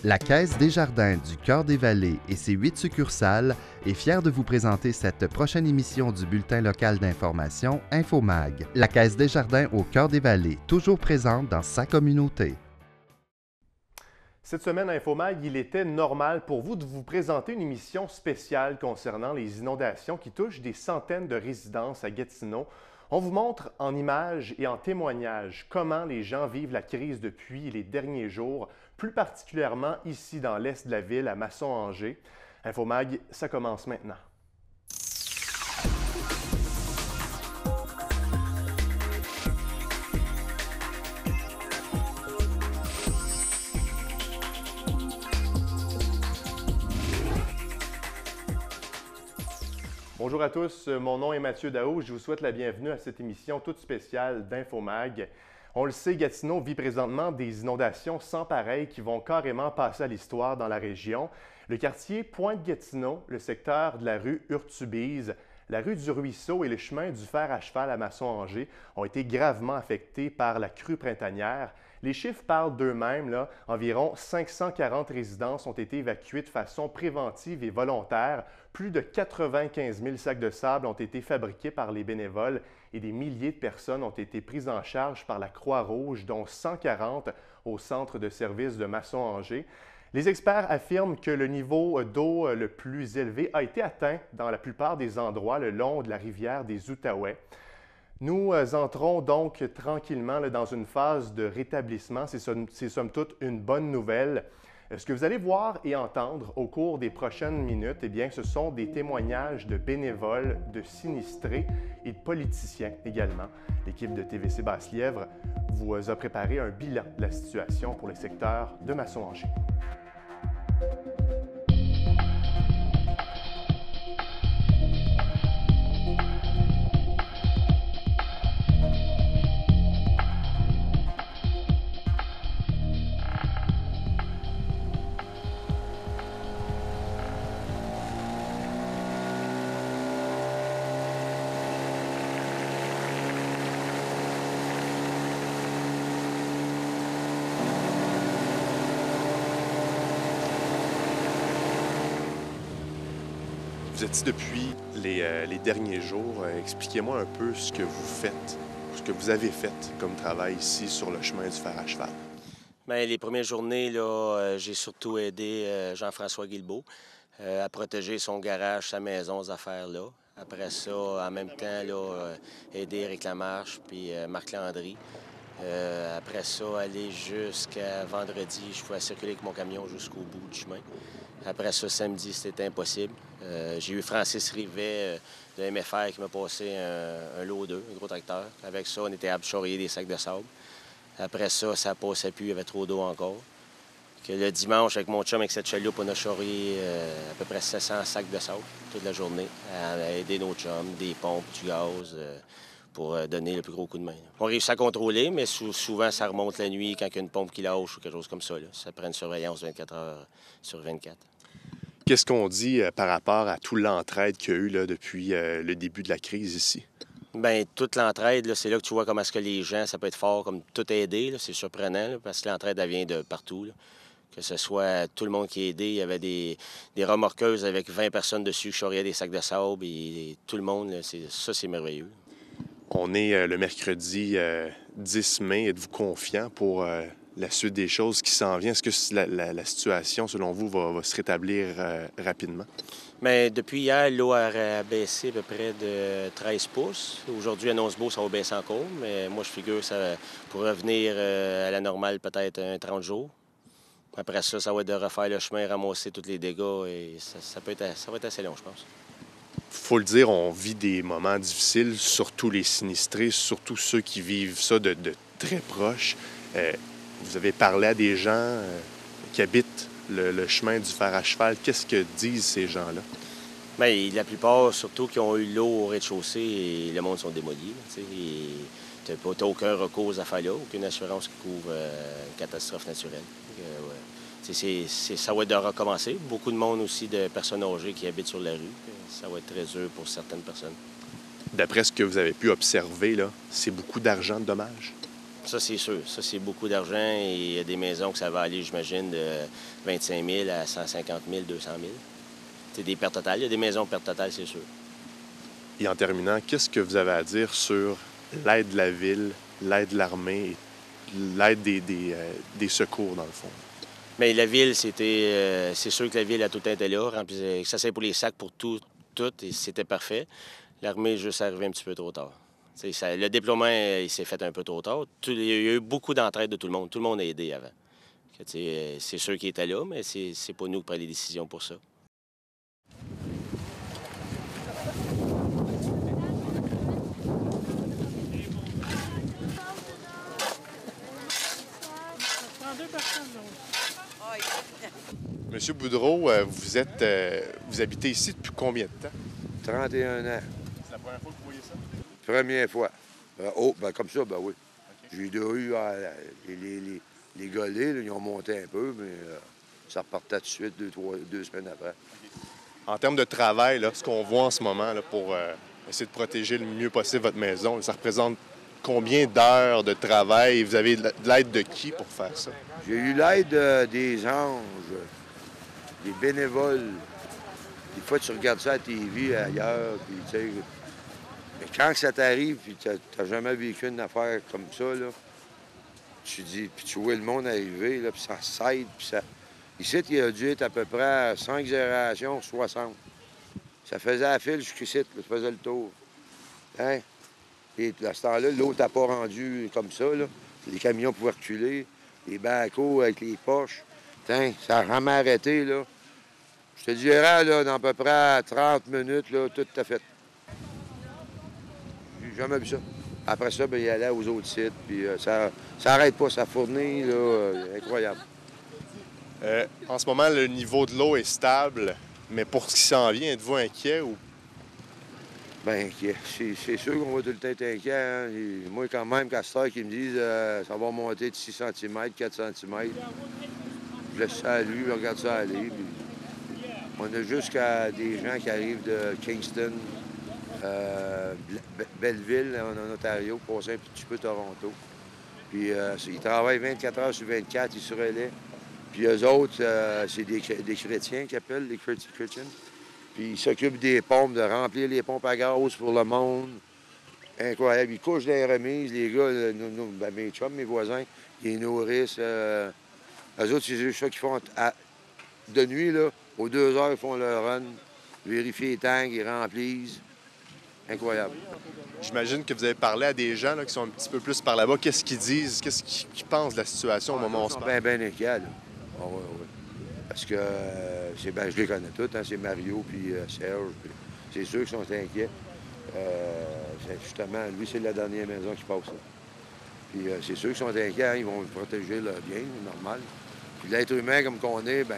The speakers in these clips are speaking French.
La Caisse Desjardins du Cœur des Vallées et ses 8 succursales est fière de vous présenter cette prochaine émission du bulletin local d'information InfoMag. La Caisse Desjardins au Cœur des Vallées, toujours présente dans sa communauté. Cette semaine à InfoMag, il était normal pour vous de vous présenter une émission spéciale concernant les inondations qui touchent des centaines de résidences à Gatineau. On vous montre en images et en témoignages comment les gens vivent la crise depuis les derniers jours, plus particulièrement ici dans l'est de la ville, à Masson-Angers. InfoMag, ça commence maintenant. Bonjour à tous, mon nom est Mathieu Daou. Je vous souhaite la bienvenue à cette émission toute spéciale d'InfoMag. On le sait, Gatineau vit présentement des inondations sans pareil qui vont carrément passer à l'histoire dans la région. Le quartier Pointe-Gatineau, le secteur de la rue Urtubise, la rue du Ruisseau et le chemin du fer à cheval à Masson-Angers ont été gravement affectés par la crue printanière. Les chiffres parlent d'eux-mêmes. Environ 540 résidences ont été évacuées de façon préventive et volontaire. Plus de 95 000 sacs de sable ont été fabriqués par les bénévoles et des milliers de personnes ont été prises en charge par la Croix-Rouge, dont 140 au centre de service de Masson-Angers. Les experts affirment que le niveau d'eau le plus élevé a été atteint dans la plupart des endroits le long de la rivière des Outaouais. Nous entrons donc tranquillement dans une phase de rétablissement. C'est somme toute une bonne nouvelle. Ce que vous allez voir et entendre au cours des prochaines minutes, eh bien, ce sont des témoignages de bénévoles, de sinistrés et de politiciens également. L'équipe de TVC Basse-Lièvre vous a préparé un bilan de la situation pour le secteur de Masson-Angers. Vous êtes ici depuis les derniers jours. Expliquez-moi un peu ce que vous faites, ce que vous avez fait comme travail ici sur le chemin du fer à cheval. Bien, les premières journées, là, j'ai surtout aidé Jean-François Guilbeault à protéger son garage, sa maison, ces affaires-là. Après ça, en même temps, là, aider Éric Lamarche puis Marc Landry. Après ça, aller jusqu'à vendredi, je pouvais circuler avec mon camion jusqu'au bout du chemin. Après ça, samedi, c'était impossible. J'ai eu Francis Rivet de MFR qui m'a passé un lot 2, un gros tracteur. Avec ça, on était à charrier des sacs de sable. Après ça, ça passait plus, il y avait trop d'eau encore. Que le dimanche, avec mon chum, avec cette chaloupe, on a charrié à peu près 700 sacs de sable toute la journée à aider nos chums, des pompes, du gaz, pour donner le plus gros coup de main. On réussit à contrôler, mais souvent, ça remonte la nuit quand il y a une pompe qui lâche ou quelque chose comme ça. Ça prend une surveillance 24 heures sur 24. Qu'est-ce qu'on dit par rapport à toute l'entraide qu'il y a eu là, depuis le début de la crise ici? Bien, toute l'entraide, là, c'est là que tu vois comment est-ce que les gens, ça peut être fort, comme tout aider. Là, c'est surprenant, là, parce que l'entraide, elle vient de partout. Là. Que ce soit tout le monde qui est aidé. Il y avait des remorqueuses avec 20 personnes dessus qui charriaient des sacs de sable et tout le monde, là, ça, c'est merveilleux. On est le mercredi 10 mai. Êtes-vous confiant pour la suite des choses qui s'en vient? Est-ce que la situation, selon vous, va se rétablir rapidement? Bien, depuis hier, l'eau a baissé à peu près de 13 pouces. Aujourd'hui, à Nosbeau, ça va baisser encore, mais moi, je figure que ça pour revenir à la normale, peut-être un 30 jours. Après ça, ça va être de refaire le chemin, ramasser tous les dégâts et ça va être assez long, je pense. Faut le dire, on vit des moments difficiles, surtout les sinistrés, surtout ceux qui vivent ça de très proche. Vous avez parlé à des gens qui habitent le chemin du fer à cheval. Qu'est-ce que disent ces gens-là? Bien, la plupart, surtout, qui ont eu l'eau au rez-de-chaussée, et le monde sont démolis. Tu n'as aucun recours aux affaires-là, aucune assurance qui couvre une catastrophe naturelle. Ça va être de recommencer. Beaucoup de monde aussi, de personnes âgées qui habitent sur la rue. Ça va être très dur pour certaines personnes. D'après ce que vous avez pu observer, là, c'est beaucoup d'argent de dommages? Ça, c'est sûr. Ça, c'est beaucoup d'argent et il y a des maisons que ça va aller, j'imagine, de 25 000 à 150 000, 200 000. C'est des pertes totales. Il y a des maisons pertes totales, c'est sûr. Et en terminant, qu'est-ce que vous avez à dire sur l'aide de la ville, l'aide de l'armée, l'aide des secours, dans le fond? Bien, la ville, c'est sûr que la ville a tout le temps été là. Ça, c'est pour les sacs, pour tout, et c'était parfait. L'armée est juste arrivée un petit peu trop tard. Le déploiement, il s'est fait un peu trop tard. Il y a eu beaucoup d'entraide de tout le monde. Tout le monde a aidé avant. C'est sûr qu'il était là, mais c'est pas nous qui prenons les décisions pour ça. Monsieur Boudreau, vous habitez ici depuis combien de temps? 31 ans. C'est la première fois que vous voyez ça? Première fois. Comme ça, ben oui. Okay. J'ai déjà eu les golets, là, ils ont monté un peu, mais ça repartait tout de suite 2 semaines après. Okay. En termes de travail, là, ce qu'on voit en ce moment là, pour essayer de protéger le mieux possible votre maison, là, ça représente combien d'heures de travail? Vous avez de l'aide de qui pour faire ça? J'ai eu l'aide des anges, des bénévoles. Des fois, tu regardes ça à la TV ailleurs, puis tu sais... Mais quand ça t'arrive, puis tu n'as jamais vécu une affaire comme ça, là, tu dis, puis tu vois le monde arriver, là, puis ça s'aide, puis ça... Ici, il a dû être à peu près à 5 générations, 60. Ça faisait la file jusqu'ici, là, ça faisait le tour. Hein? Et à ce temps-là, l'eau t'a pas rendu comme ça, là. Les camions pouvaient reculer, les backhoes avec les poches. Tain, ça a jamais arrêté, là. Je te dirais, là, dans à peu près 30 minutes, là, tout a fait. J'ai jamais vu ça. Après ça, bien, il allait aux autres sites, puis ça n'arrête pas, ça fournit, là, incroyable. En ce moment, le niveau de l'eau est stable, mais pour ce qui s'en vient, êtes-vous inquiet ou... Bien, inquiet. C'est sûr qu'on va tout le temps être inquiet. Hein? Et moi, quand même, Castor qui me disent ça va monter de 6 cm, 4 cm. Je laisse ça à lui, je regarde ça aller. Puis... On a jusqu'à des gens qui arrivent de Kingston, Belleville, en Ontario, passer un petit peu Toronto. Puis ils travaillent 24 heures sur 24, ils se relaient. Puis eux autres, c'est des chrétiens qui appellent, les chrétiens. Puis ils s'occupent des pompes, de remplir les pompes à gaz pour le monde. Incroyable. Ils couchent dans les remises, les gars, mes chums, mes voisins, ils nourrissent. Eux autres, c'est juste ça qu'ils font de nuit, là. Aux 2 heures, ils font leur run, vérifient les tanks, ils remplissent. Incroyable. J'imagine que vous avez parlé à des gens là, qui sont un petit peu plus par là-bas. Qu'est-ce qu'ils disent? Qu'est-ce qu'ils pensent de la situation au moment où on se parle? Bien inquiets, là. Oh, oui. Parce que je les connais tous, hein, c'est Mario puis Serge. C'est sûr qu'ils sont inquiets. Justement, lui, c'est la dernière maison qui passe. Là. Puis c'est sûr qu'ils sont inquiets, hein, ils vont protéger leur bien, normal. Puis l'être humain comme qu'on est, bien,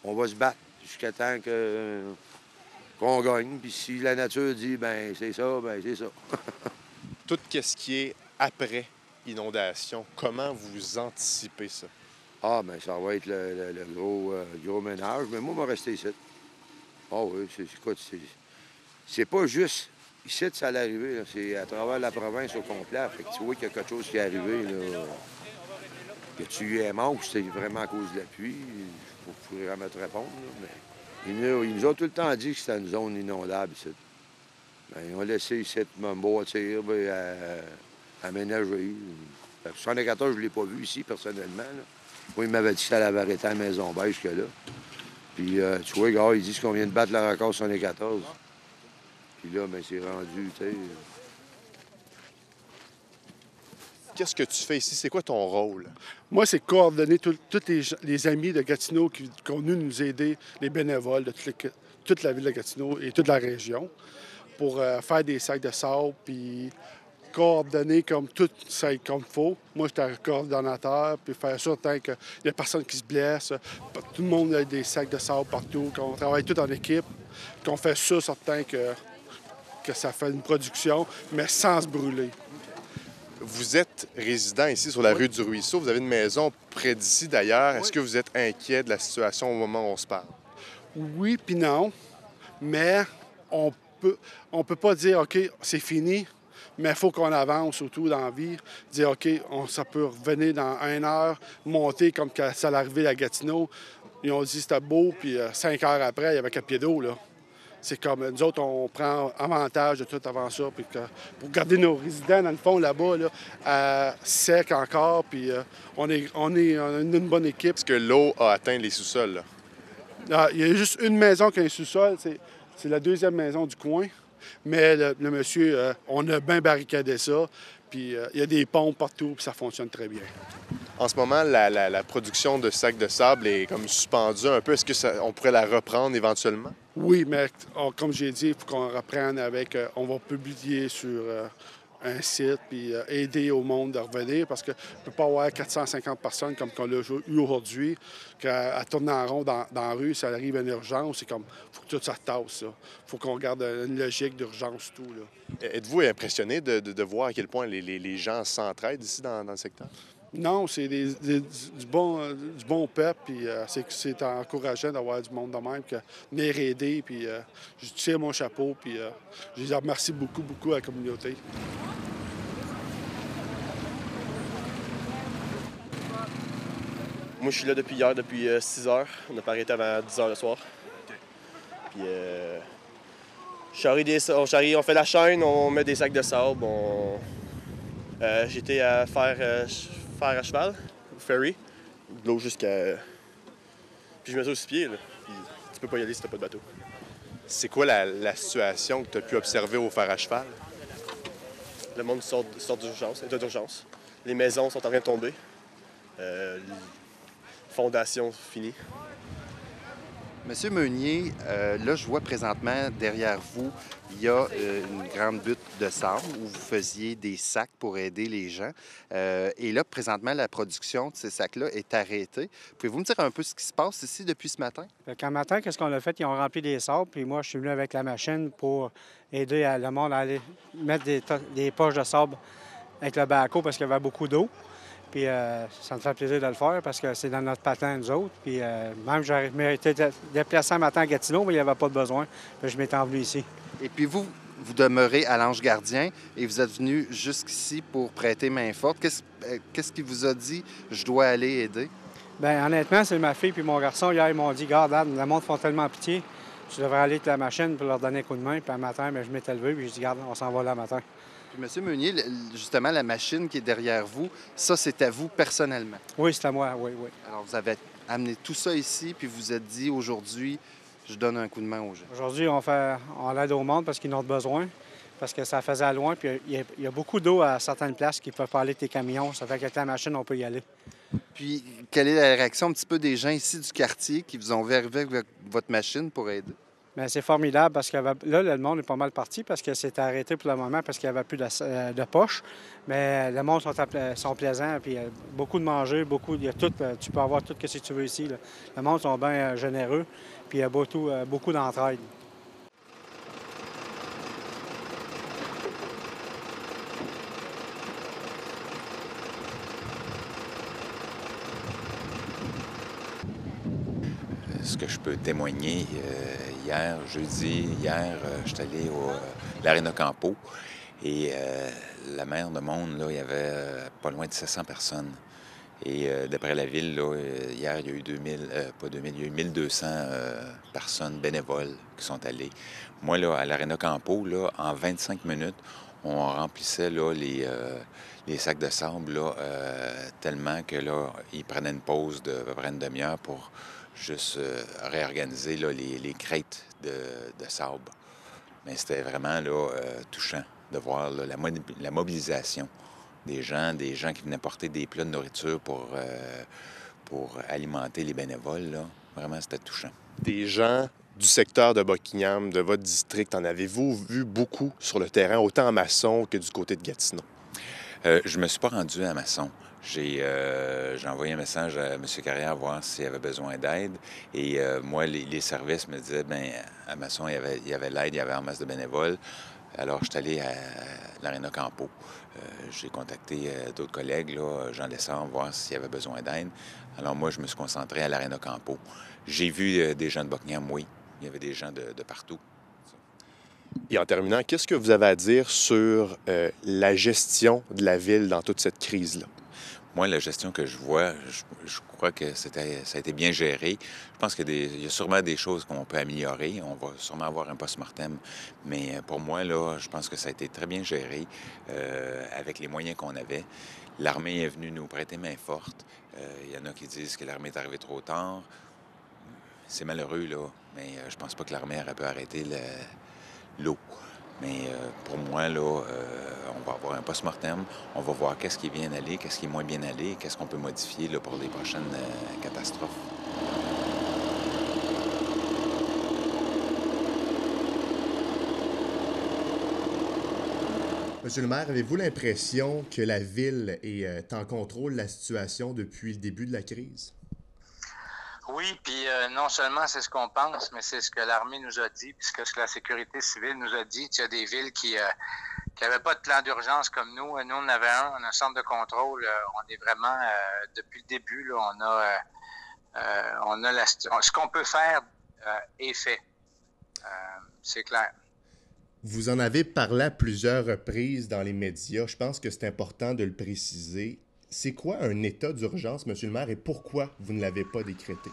on va se battre jusqu'à temps qu'on gagne. Puis si la nature dit, bien, c'est ça, bien, c'est ça. Tout ce qui est après inondation, comment vous anticipez ça? Ah, bien, ça va être le gros ménage. Mais moi, je vais rester ici. Ah oui, c'est pas juste ici, ça allait arriver. C'est à travers la province au complet. Fait que tu vois qu'il y a quelque chose qui est arrivé. Là. Que tu eu un manque, c'est vraiment à cause de la pluie. Je pourrais jamais te répondre. Là, mais ils nous ont tout le temps dit que c'était une zone inondable ici. Bien, ils ont laissé ici me bâtir, aménager. 74, je ne l'ai pas vu ici, personnellement. Là. Moi, il m'avait dit que ça avait arrêté à la Maison Beige jusque-là. Puis, tu vois, gars, ils disent qu'on vient de battre le record 74. Puis là, bien, c'est rendu, tu sais... Qu'est-ce que tu fais ici? C'est quoi ton rôle? Moi, c'est coordonner tous les amis de Gatineau qui ont venu nous aider, les bénévoles de toute la ville de Gatineau et toute la région, pour faire des sacs de sable, puis coordonner comme tout ça comme il faut. Moi, j'étais coordonnateur, puis faire sûr tant qu'il n'y a personne qui se blesse. Tout le monde a des sacs de sable partout, qu'on travaille tout en équipe, qu'on fait ça certain que ça fait une production, mais sans se brûler. Vous êtes résident ici sur la rue du Ruisseau. Vous avez une maison près d'ici d'ailleurs. Est-ce que vous êtes inquiet de la situation au moment où on se parle? Oui puis non, mais on peut pas dire « OK, c'est fini », Mais il faut qu'on avance surtout dans la vie. Dire, OK, ça peut revenir dans 1 heure, monter comme ça l'arrivée à Gatineau. Ils ont dit c'était beau, puis 5 heures après, il y avait 4 pieds d'eau, là. C'est comme, nous autres, on prend avantage de tout avant ça, puis pour garder nos résidents, dans le fond, là-bas, là, sec encore, puis on a une bonne équipe. Est-ce que l'eau a atteint les sous-sols, là? Ah, il y a juste une maison qui a un sous-sol, c'est la deuxième maison du coin. Mais le monsieur, on a bien barricadé ça, puis il y a des pompes partout, puis ça fonctionne très bien. En ce moment, la production de sacs de sable est comme suspendue un peu. Est-ce qu'on pourrait la reprendre éventuellement? Oui, mais comme j'ai dit, il faut qu'on reprenne avec... on va publier sur un site, puis aider au monde à revenir, parce qu'on ne peut pas avoir 450 personnes comme qu'on l'a eu aujourd'hui, qu'à tourner en rond dans la rue, ça arrive à une urgence, c'est comme, il faut que tout ça tasse, ça. Il faut qu'on garde une logique d'urgence, tout, là. Êtes-vous impressionné de voir à quel point les gens s'entraident ici dans le secteur? Non, c'est du bon peuple, puis c'est encourageant d'avoir du monde de même, que venir aider, puis je tire mon chapeau, puis je les remercie beaucoup, beaucoup à la communauté. Moi, je suis là depuis hier, depuis 6 heures. On n'a pas arrêté avant 10 heures le soir. Puis, on fait la chaîne, on met des sacs de sable. J'étais à faire à cheval, au ferry, de l'eau jusqu'à... Puis je me suis au 6 pieds, là. Puis tu peux pas y aller si t'as pas de bateau. C'est quoi la situation que tu as pu observer au fer à cheval? Le monde sort d'urgence, état d'urgence. Les maisons sont en train de tomber. Les fondations finies. Monsieur Meunier, là, je vois présentement derrière vous, il y a une grande butte de sable où vous faisiez des sacs pour aider les gens. Et là, présentement, la production de ces sacs-là est arrêtée. Pouvez-vous me dire un peu ce qui se passe ici depuis ce matin? Quand matin, qu'est-ce qu'on a fait? Ils ont rempli des sables, puis moi, je suis venu avec la machine pour aider le monde à aller mettre des poches de sable avec le backhoe parce qu'il y avait beaucoup d'eau. Puis ça me fait plaisir de le faire parce que c'est dans notre patin, nous autres. Puis même, j'aurais été déplacé un matin à Gatineau, mais il n'y avait pas de besoin. Puis je m'étais envenu ici. Et puis vous demeurez à l'Ange Gardien et vous êtes venu jusqu'ici pour prêter main forte. Qu'est-ce qui vous a dit « je dois aller aider » ? Bien, honnêtement, c'est ma fille puis mon garçon. Hier, ils m'ont dit « Garde, le monde font tellement pitié. Tu devrais aller avec la machine pour leur donner un coup de main. » Puis un matin, bien, je m'étais levé puis j'ai dit « Garde, on s'en va là le matin. » Puis, M. Meunier, justement, la machine qui est derrière vous, ça, c'est à vous personnellement. Oui, c'est à moi, oui. Alors, vous avez amené tout ça ici, puis vous êtes dit, aujourd'hui, je donne un coup de main aux gens. Aujourd'hui, on aide au monde parce qu'ils en ont besoin, parce que ça faisait loin, puis il y a beaucoup d'eau à certaines places qui ne peuvent pas aller avec tes camions. Ça fait qu'avec la machine, on peut y aller. Puis, quelle est la réaction un petit peu des gens ici du quartier qui vous ont vu arriver avec votre machine pour aider? Bien, c'est formidable parce que là, le monde est pas mal parti parce que c'est arrêté pour le moment parce qu'il n'y avait plus de poche. Mais le monde sont plaisants, puis il y a beaucoup de manger, il y a tout, tu peux avoir tout ce que tu veux ici, là. Le monde sont bien généreux, puis il y a beaucoup d'entraide. Ce que je peux témoigner, jeudi, je suis allé à l'Arena Campo et la mer de monde, là, il y avait pas loin de 700 personnes. Et d'après la ville, là, hier, il y a eu il y a eu 1200 personnes bénévoles qui sont allées. Moi, là, à l'Arena Campo, là, en 25 minutes, on remplissait là, les sacs de sable là, tellement que là, ils prenaient une pause de à peu près une demi-heure pour juste réorganiser là, les crêtes de sable. Mais c'était vraiment là, touchant de voir là, la mobilisation des gens qui venaient porter des plats de nourriture pour alimenter les bénévoles. Là. Vraiment, c'était touchant. Des gens du secteur de Buckingham, de votre district, en avez-vous vu beaucoup sur le terrain, autant à Masson que du côté de Gatineau? Je ne me suis pas rendu à Masson. J'ai envoyé un message à M. Carrière voir s'il avait besoin d'aide. Et moi, les services me disaient, bien, à Masson, il y avait l'aide, il y avait en masse de bénévoles. Alors, je suis allé à l'Arena Campo. J'ai contacté d'autres collègues, là, Jean Lessard, voir s'il y avait besoin d'aide. Alors, moi, je me suis concentré à l'Arena Campo. J'ai vu des gens de Buckingham, oui. Il y avait des gens de partout. Et en terminant, qu'est-ce que vous avez à dire sur la gestion de la ville dans toute cette crise-là? Moi, la gestion que je vois, je crois que ça a été bien géré. Je pense qu'il y a sûrement des choses qu'on peut améliorer. On va sûrement avoir un post-mortem. Mais pour moi, là, je pense que ça a été très bien géré avec les moyens qu'on avait. L'armée est venue nous prêter main forte. Il y en a qui disent que l'armée est arrivée trop tard. C'est malheureux, là, mais je pense pas que l'armée aurait pu arrêter l'eau. Mais pour moi, là, on va avoir un post-mortem. On va voir qu'est-ce qui est bien allé, qu'est-ce qui est moins bien allé, qu'est-ce qu'on peut modifier là, pour les prochaines catastrophes. Monsieur le maire, avez-vous l'impression que la ville est en contrôle de la situation depuis le début de la crise? Oui, puis non seulement c'est ce qu'on pense, mais c'est ce que l'armée nous a dit, puis ce que la sécurité civile nous a dit. Il y a des villes qui n'avaient pas de plan d'urgence comme nous. Nous, on en avait un, on a un centre de contrôle. On est vraiment, depuis le début, là, ce qu'on peut faire est fait. C'est clair. Vous en avez parlé à plusieurs reprises dans les médias. Je pense que c'est important de le préciser. C'est quoi un état d'urgence, monsieur le maire, et pourquoi vous ne l'avez pas décrété?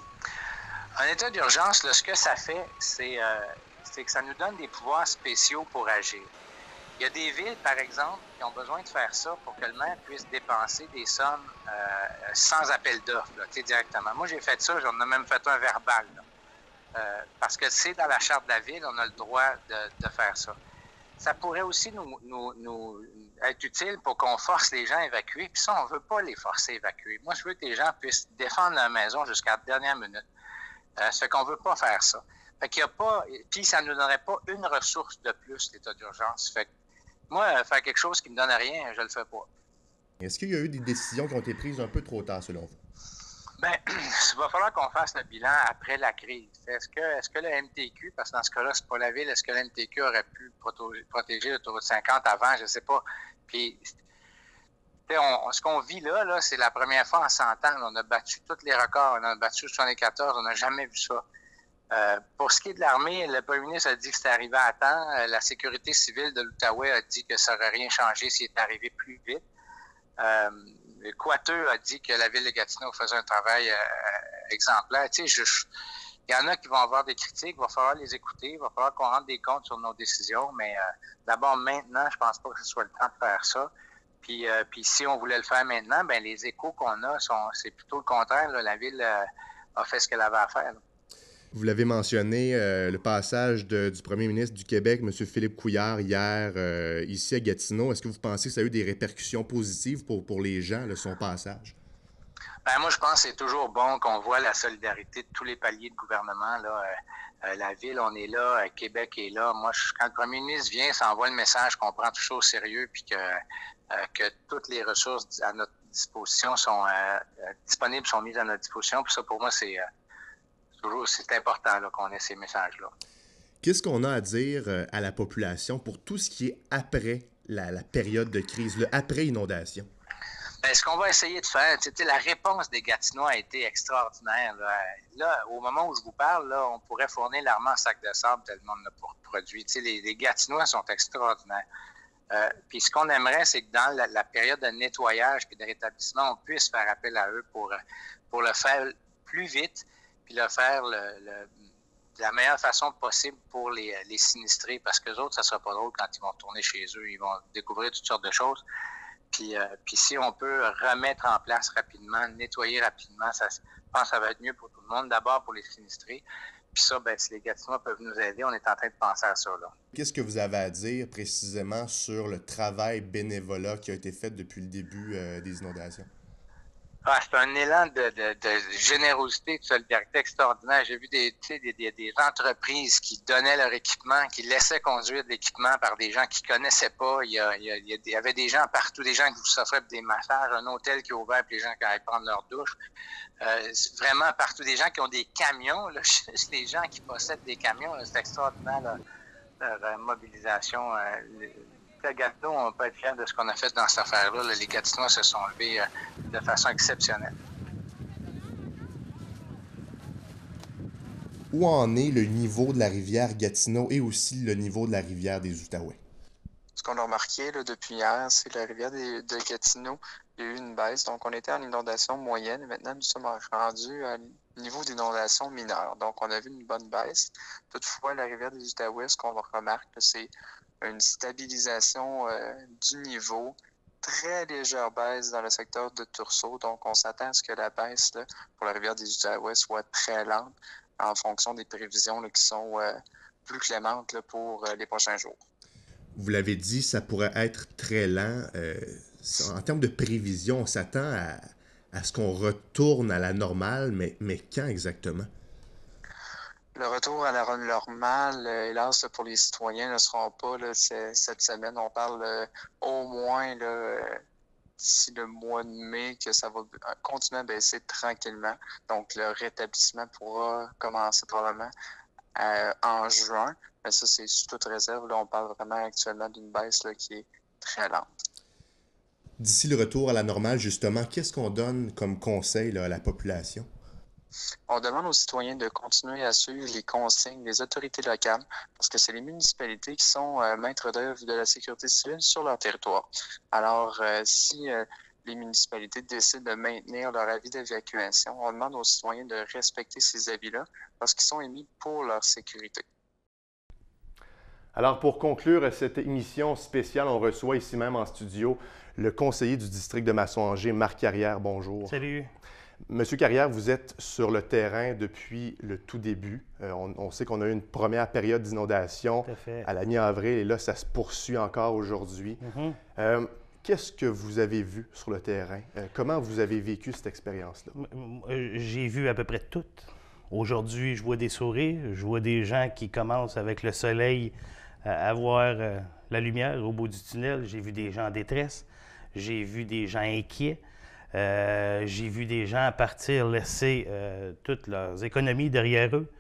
Un état d'urgence, là, ce que ça fait, c'est que ça nous donne des pouvoirs spéciaux pour agir. Il y a des villes, par exemple, qui ont besoin de faire ça pour que le maire puisse dépenser des sommes sans appel d'offres, directement. Moi, j'ai fait ça, j'en ai même fait un verbal. Parce que c'est dans la charte de la ville, on a le droit de faire ça. Ça pourrait aussi nous être utile pour qu'on force les gens à évacuer. Puis ça, on ne veut pas les forcer à évacuer. Moi, je veux que les gens puissent défendre leur maison jusqu'à la dernière minute. Ça fait qu'on ne veut pas faire ça. Fait qu'il y a pas... Puis ça ne nous donnerait pas une ressource de plus, l'état d'urgence. Fait que moi, faire quelque chose qui ne me donne rien, je le fais pas. Est-ce qu'il y a eu des décisions qui ont été prises un peu trop tard, selon vous? Bien, il va falloir qu'on fasse le bilan après la crise. Est-ce que le MTQ, parce que dans ce cas-là, c'est pas la ville, est-ce que le MTQ aurait pu protéger l'autoroute 50 avant? Je ne sais pas. Puis, ce qu'on vit là, c'est la première fois en 100 ans. On a battu tous les records. On a battu 74. On n'a jamais vu ça. Pour ce qui est de l'armée, le premier ministre a dit que c'était arrivé à temps. La sécurité civile de l'Outaouais a dit que ça n'aurait rien changé s'il était arrivé plus vite. Coiteux a dit que la ville de Gatineau faisait un travail exemplaire. Tu sais, il y en a qui vont avoir des critiques, il va falloir les écouter, il va falloir qu'on rende des comptes sur nos décisions, mais d'abord maintenant, je pense pas que ce soit le temps de faire ça. Puis si on voulait le faire maintenant, ben les échos qu'on a, c'est plutôt le contraire. Là. La ville a fait ce qu'elle avait à faire. Là. Vous l'avez mentionné, le passage du premier ministre du Québec, M. Philippe Couillard, hier, ici à Gatineau. Est-ce que vous pensez que ça a eu des répercussions positives pour les gens, là, son passage? Ben, moi, je pense que c'est toujours bon qu'on voit la solidarité de tous les paliers de gouvernement. Là. La ville, on est là, Québec est là. Moi, quand le premier ministre vient, ça envoie le message qu'on prend tout ça au sérieux puis que toutes les ressources à notre disposition sont disponibles, sont mises à notre disposition. Puis ça, pour moi, c'est important là, qu'on ait ces messages-là. Qu'est-ce qu'on a à dire à la population pour tout ce qui est après la période de crise, le après-inondation? Bien, ce qu'on va essayer de faire, la réponse des Gatinois a été extraordinaire. Là, au moment où je vous parle, là, on pourrait fournir l'armée en sac de sable tellement on en a produit. Les Gatinois sont extraordinaires. Puis ce qu'on aimerait, c'est que dans la période de nettoyage et de rétablissement, on puisse faire appel à eux pour le faire plus vite puis le faire de la meilleure façon possible pour les sinistrés, parce qu'eux autres, ça ne sera pas drôle quand ils vont retourner chez eux. Ils vont découvrir toutes sortes de choses. Puis si on peut remettre en place rapidement, nettoyer rapidement, je pense que ça va être mieux pour tout le monde. D'abord pour les sinistrés. Puis ça, ben, si les Gatinois peuvent nous aider, on est en train de penser à ça. Là. Qu'est-ce que vous avez à dire précisément sur le travail bénévolat qui a été fait depuis le début des inondations? Ah, c'est un élan de générosité, de solidarité extraordinaire. J'ai vu des entreprises qui donnaient leur équipement, qui laissaient conduire de l'équipement par des gens qui connaissaient pas. Il y avait des gens partout, des gens qui vous offraient des massages, un hôtel qui est ouvert pour les gens qui allaient prendre leur douche. Vraiment partout, des gens qui ont des camions, là, juste les gens qui possèdent des camions, là, c'est extraordinaire là, leur mobilisation. À Gatineau, on peut être fiers de ce qu'on a fait dans cette affaire-là. Les Gatinois se sont levés de façon exceptionnelle. où en est le niveau de la rivière Gatineau et aussi le niveau de la rivière des Outaouais? Ce qu'on a remarqué là, depuis hier, c'est que la rivière de Gatineau, il y a eu une baisse. Donc, on était en inondation moyenne et maintenant, nous sommes rendus à niveau d'inondation mineure. Donc, on a vu une bonne baisse. Toutefois, la rivière des Outaouais, ce qu'on remarque, c'est une stabilisation du niveau, très légère baisse dans le secteur de Tursault. Donc, on s'attend à ce que la baisse là, pour la rivière des Outaouais soit très lente en fonction des prévisions là, qui sont plus clémentes là, pour les prochains jours. Vous l'avez dit, ça pourrait être très lent. En termes de prévision, on s'attend à ce qu'on retourne à la normale, mais quand exactement? Le retour à la normale, hélas, pour les citoyens, ne sera pas là, cette semaine. On parle au moins là, d'ici le mois de mai que ça va continuer à baisser tranquillement. Donc, le rétablissement pourra commencer probablement en juin. Mais ça, c'est sous toute réserve. Là, on parle vraiment actuellement d'une baisse là, qui est très lente. D'ici le retour à la normale, justement, qu'est-ce qu'on donne comme conseil là, à la population? On demande aux citoyens de continuer à suivre les consignes des autorités locales parce que c'est les municipalités qui sont maîtres d'œuvre de la sécurité civile sur leur territoire. Alors, si les municipalités décident de maintenir leur avis d'évacuation, on demande aux citoyens de respecter ces avis-là parce qu'ils sont émis pour leur sécurité. Alors, pour conclure cette émission spéciale, on reçoit ici même en studio le conseiller du district de Masson-Angers, Marc Carrière. Bonjour. Salut. Monsieur Carrière, vous êtes sur le terrain depuis le tout début. On sait qu'on a eu une première période d'inondation à la mi-avril et là, ça se poursuit encore aujourd'hui. Qu'est-ce que vous avez vu sur le terrain? Comment vous avez vécu cette expérience-là? J'ai vu à peu près tout. Aujourd'hui, je vois des sourires, je vois des gens qui commencent avec le soleil à voir la lumière au bout du tunnel. J'ai vu des gens en détresse, j'ai vu des gens inquiets. J'ai vu des gens partir laisser toutes leurs économies derrière eux.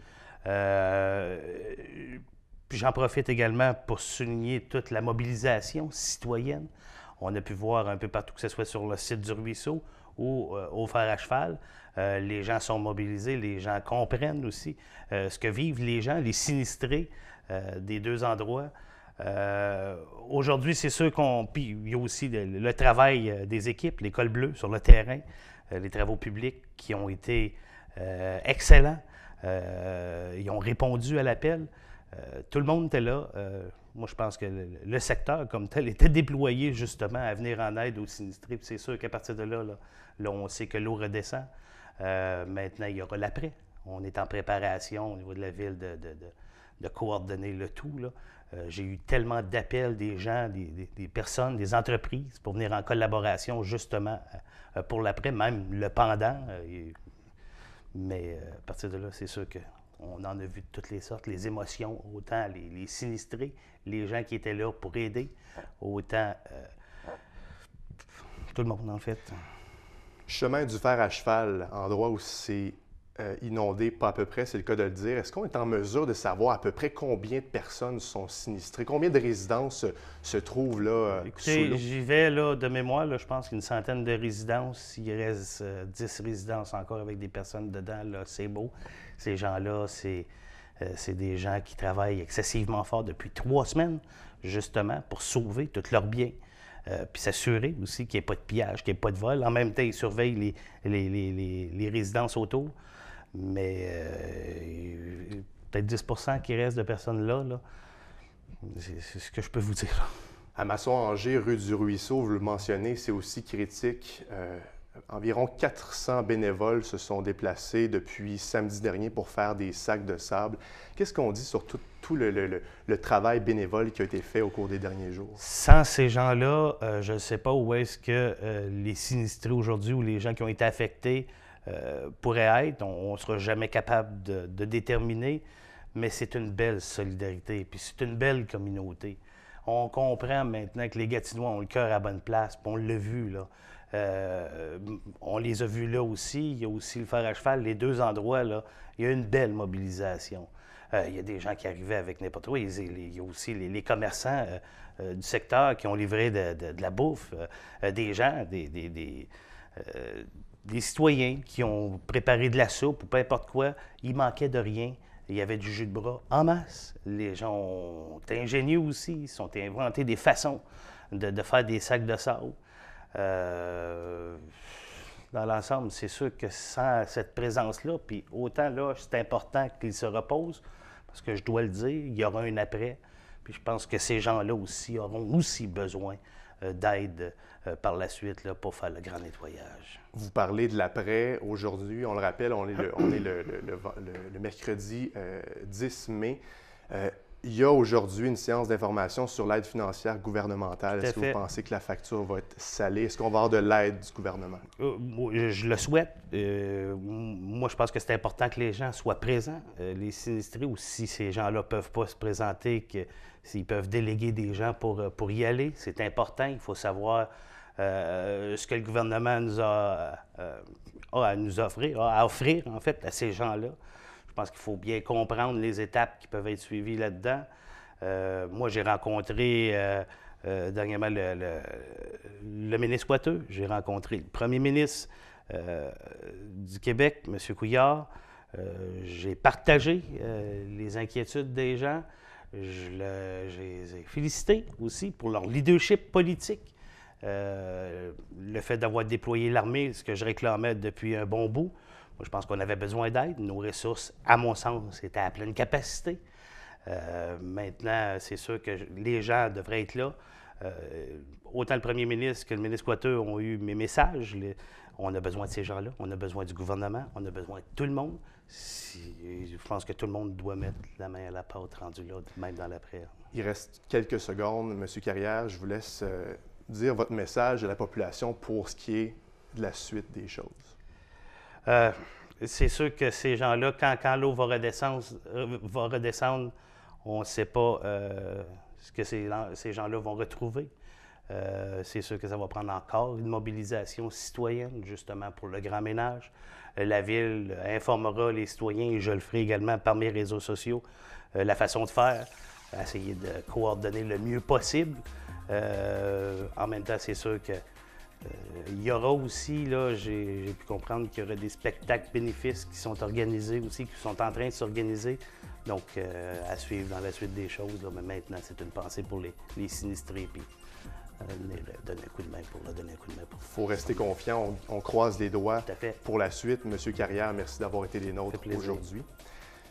Puis j'en profite également pour souligner toute la mobilisation citoyenne. On a pu voir un peu partout, que ce soit sur le site du ruisseau ou au fer à cheval. Les gens sont mobilisés, les gens comprennent aussi ce que vivent les gens, les sinistrés des deux endroits. Aujourd'hui, c'est sûr puis il y a aussi le travail des équipes, l'école bleue sur le terrain, les travaux publics qui ont été excellents. Ils ont répondu à l'appel. Tout le monde était là. Moi, je pense que le secteur comme tel était déployé justement à venir en aide aux sinistrés. Puis c'est sûr qu'à partir de là, on sait que l'eau redescend. Maintenant, il y aura l'après. On est en préparation au niveau de la ville de coordonner le tout, là. J'ai eu tellement d'appels des gens, des personnes, des entreprises pour venir en collaboration justement pour l'après, même le pendant. Mais à partir de là, c'est sûr qu'on en a vu de toutes les sortes, les émotions, autant les sinistrés, les gens qui étaient là pour aider, autant tout le monde en fait. Chemin du fer à cheval, endroit où c'est inondé, pas à peu près, c'est le cas de le dire. Est-ce qu'on est en mesure de savoir à peu près combien de personnes sont sinistrées? Combien de résidences se trouvent là Écoutez, sous l'eau? J'y vais là, de mémoire, là, je pense qu'une centaine de résidences. Il reste 10 résidences encore avec des personnes dedans. C'est beau. Ces gens-là, c'est des gens qui travaillent excessivement fort depuis 3 semaines, justement, pour sauver tous leurs biens. Puis s'assurer aussi qu'il n'y ait pas de pillage, qu'il n'y ait pas de vol. En même temps, ils surveillent les résidences autour. Mais peut-être 10 % qui reste de personnes là. C'est ce que je peux vous dire. Là. À Masson-Angers, rue du Ruisseau, vous le mentionnez, c'est aussi critique. Environ 400 bénévoles se sont déplacés depuis samedi dernier pour faire des sacs de sable. Qu'est-ce qu'on dit sur tout le travail bénévole qui a été fait au cours des derniers jours? Sans ces gens-là, je ne sais pas où est-ce que les sinistrés aujourd'hui ou les gens qui ont été affectés pourraient être. On ne sera jamais capable de déterminer, mais c'est une belle solidarité, puis c'est une belle communauté. On comprend maintenant que les Gatinois ont le cœur à la bonne place, puis on l'a vu, là. On les a vus là aussi. Il y a aussi le fer à cheval. Les deux endroits, là, il y a une belle mobilisation. Il y a des gens qui arrivaient avec n'importe quoi. Il y a aussi les commerçants du secteur qui ont livré de la bouffe. Des gens, des citoyens qui ont préparé de la soupe ou peu importe quoi. Il manquait de rien. Il y avait du jus de bras en masse. Les gens ont été ingénieux aussi. Ils sont inventés des façons de faire des sacs de sable. Dans l'ensemble, c'est sûr que sans cette présence-là, puis autant là, c'est important qu'ils se reposent, parce que je dois le dire, il y aura un après. Puis je pense que ces gens-là aussi auront aussi besoin d'aide par la suite là, pour faire le grand nettoyage. Vous parlez de l'après. Aujourd'hui, on le rappelle, on est le mercredi 10 mai. Il y a aujourd'hui une séance d'information sur l'aide financière gouvernementale. Est-ce que vous pensez que la facture va être salée? Est-ce qu'on va avoir de l'aide du gouvernement? Je le souhaite. Moi, je pense que c'est important que les gens soient présents. Les sinistrés, ou si ces gens-là ne peuvent pas se présenter, s'ils peuvent déléguer des gens pour y aller, c'est important. Il faut savoir ce que le gouvernement nous a à nous offrir, à offrir, en fait, à ces gens-là. Je pense qu'il faut bien comprendre les étapes qui peuvent être suivies là-dedans. Moi, j'ai rencontré dernièrement le ministre Coiteux. J'ai rencontré le premier ministre du Québec, M. Couillard. J'ai partagé les inquiétudes des gens. Je les ai félicités aussi pour leur leadership politique. Le fait d'avoir déployé l'armée, ce que je réclamais depuis un bon bout. Moi, je pense qu'on avait besoin d'aide. Nos ressources, à mon sens, étaient à pleine capacité. Maintenant, c'est sûr que les gens devraient être là. Autant le premier ministre que le ministre Coiteux ont eu mes messages. On a besoin de ces gens-là. On a besoin du gouvernement. On a besoin de tout le monde. Je pense que tout le monde doit mettre la main à la pâte rendue là, même dans l'après. Il reste quelques secondes. M. Carrière, je vous laisse dire votre message à la population pour ce qui est de la suite des choses. C'est sûr que ces gens-là, quand l'eau va redescendre, on ne sait pas ce que ces gens-là vont retrouver. C'est sûr que ça va prendre encore une mobilisation citoyenne, justement, pour le grand ménage. La Ville informera les citoyens, et je le ferai également par mes réseaux sociaux, la façon de faire, essayer de coordonner le mieux possible. En même temps, c'est sûr que il y aura aussi, là, j'ai pu comprendre qu'il y aura des spectacles bénéfices qui sont organisés aussi, qui sont en train de s'organiser. Donc, à suivre dans la suite des choses. Là, mais maintenant, c'est une pensée pour les sinistrés, puis donner un coup de main pour leur donner un coup de main. Il faut rester confiant, on croise les doigts pour la suite. Monsieur Carrière, merci d'avoir été des nôtres aujourd'hui.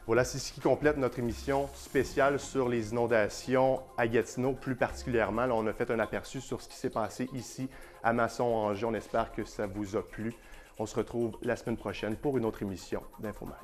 Voilà, c'est ce qui complète notre émission spéciale sur les inondations à Gatineau, plus particulièrement. Là, on a fait un aperçu sur ce qui s'est passé ici à Masson-Angers. On espère que ça vous a plu. On se retrouve la semaine prochaine pour une autre émission d'InfoMag.